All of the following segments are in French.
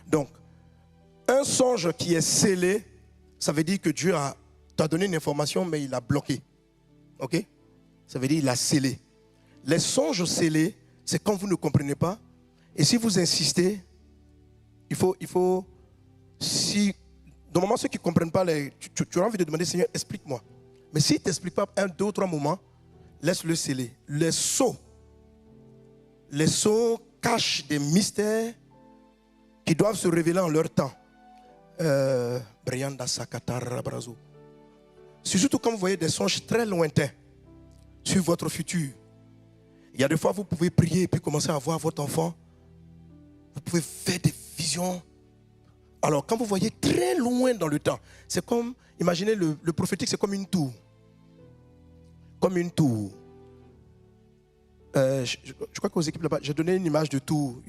Donc, un songe qui est scellé, ça veut dire que Dieu t'a donné une information, mais il a bloqué. Ok? Ça veut dire qu'il a scellé. Les songes scellés, c'est quand vous ne comprenez pas. Et si vous insistez, il faut normalement, ceux qui ne comprennent pas, tu as envie de demander, Seigneur, explique-moi. Mais s'il ne t'explique pas 1, 2 ou 3 moments, laisse-le sceller. Les sceaux cachent des mystères qui doivent se révéler en leur temps. C'est surtout quand vous voyez des songes très lointains sur votre futur. Il y a des fois, vous pouvez prier et puis commencer à voir votre enfant. Vous pouvez faire des visions. Alors, quand vous voyez très loin dans le temps, c'est comme, imaginez le prophétique, c'est comme une tour. Comme une tour. Je crois qu'aux équipes là-bas, j'ai donné une image de tour.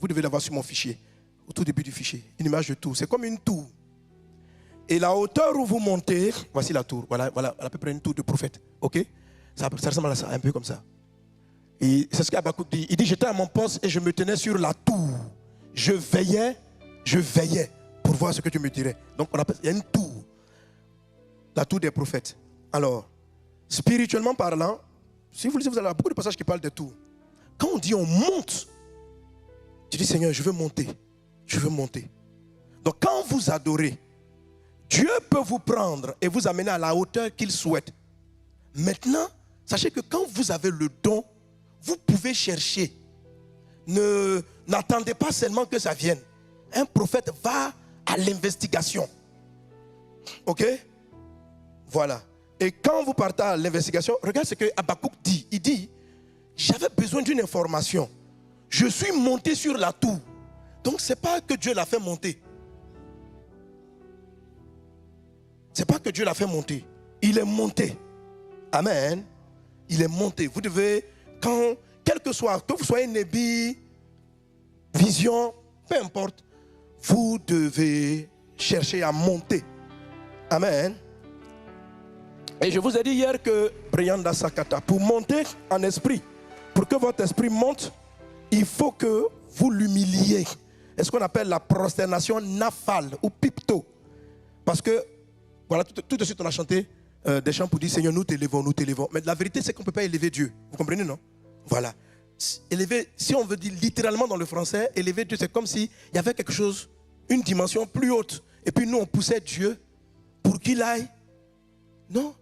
Vous devez l'avoir sur mon fichier, au tout début du fichier. Une image de tour. C'est comme une tour. Et la hauteur où vous montez, voici la tour. Voilà à peu près une tour de prophète. Ok? Ça ressemble à ça, un peu comme ça. Et c'est ce qu'Habakkuk dit. Il dit, j'étais à mon poste et je me tenais sur la tour. Je veillais pour voir ce que tu me dirais. Donc il y a une tour. La tour des prophètes. Alors, spirituellement parlant, si vous lisez, vous avez beaucoup de passages qui parlent des tours. Quand on dit on monte, tu dis Seigneur, je veux monter. Je veux monter. Donc quand vous adorez, Dieu peut vous prendre et vous amener à la hauteur qu'il souhaite. Maintenant, sachez que quand vous avez le don, vous pouvez chercher. N'attendez pas seulement que ça vienne. Un prophète va à l'investigation. Ok? Voilà. Et quand vous partez à l'investigation, regarde ce que Habakkuk dit. Il dit, j'avais besoin d'une information. Je suis monté sur la tour. Donc ce n'est pas que Dieu l'a fait monter. Ce n'est pas que Dieu l'a fait monter. Il est monté. Amen. Il est monté. Vous devez, quel que soit, que vous soyez Nébi, vision, peu importe, vous devez chercher à monter. Amen. Et je vous ai dit hier que, Brianda Sakata, pour monter en esprit, pour que votre esprit monte, il faut que vous l'humiliez. C'est ce qu'on appelle la prosternation nafale ou pipto. Parce que, voilà, tout de suite on a chanté des chants pour dire Seigneur, nous t'élevons, nous t'élevons. Mais la vérité, c'est qu'on ne peut pas élever Dieu. Vous comprenez, non? Voilà. Élever, si on veut dire littéralement dans le français, élever Dieu, c'est comme s'il y avait quelque chose, une dimension plus haute. Et puis nous, on poussait Dieu pour qu'il aille. Non,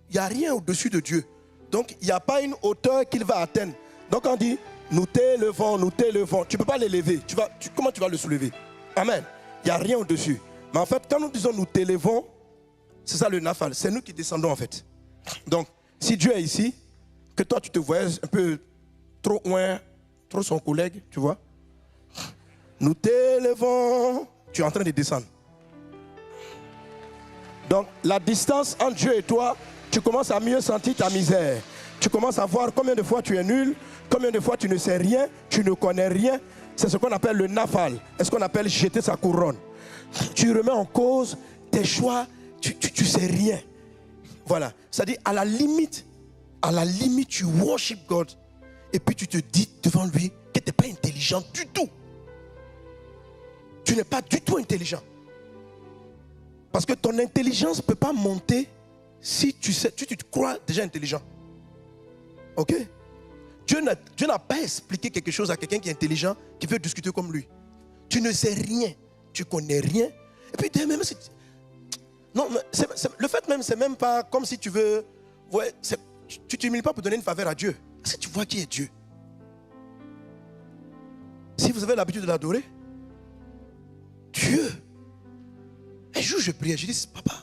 il n'y a rien au-dessus de Dieu. Donc, il n'y a pas une hauteur qu'il va atteindre. Donc, on dit, nous t'élevons, nous t'élevons. Tu ne peux pas l'élever. Comment tu vas le soulever? Amen. Il n'y a rien au-dessus. Mais en fait, quand nous disons nous t'élevons, c'est ça le nafal. C'est nous qui descendons en fait. Donc, si Dieu est ici, que toi tu te voyais un peu trop loin, trop son collègue, tu vois. Nous t'élevons. Tu es en train de descendre. Donc, la distance entre Dieu et toi, tu commences à mieux sentir ta misère. Tu commences à voir combien de fois tu es nul, combien de fois tu ne sais rien, tu ne connais rien. C'est ce qu'on appelle le nafal. C'est ce qu'on appelle jeter sa couronne. Tu remets en cause tes choix, tu sais rien. Voilà. C'est-à-dire, à la limite, tu worship God. Et puis tu te dis devant lui que tu n'es pas intelligent du tout. Tu n'es pas du tout intelligent. Parce que ton intelligence ne peut pas monter si tu te crois déjà intelligent. Ok? Dieu n'a pas expliqué quelque chose à quelqu'un qui est intelligent, qui veut discuter comme lui. Tu ne sais rien, tu ne connais rien. Et puis, même si... Non, mais le fait même, c'est même pas comme si tu veux... Ouais, tu ne t'humilies pas pour donner une faveur à Dieu. Est-ce que tu vois qui est Dieu? Si vous avez l'habitude de l'adorer, Dieu. Un jour, je priais, je dis, papa,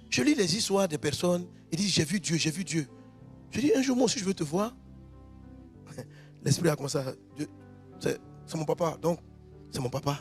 je lis les histoires des personnes, ils disent, j'ai vu Dieu, j'ai vu Dieu. Je dis, un jour, moi aussi, je veux te voir. L'esprit a commencé à... C'est mon papa, donc, c'est mon papa.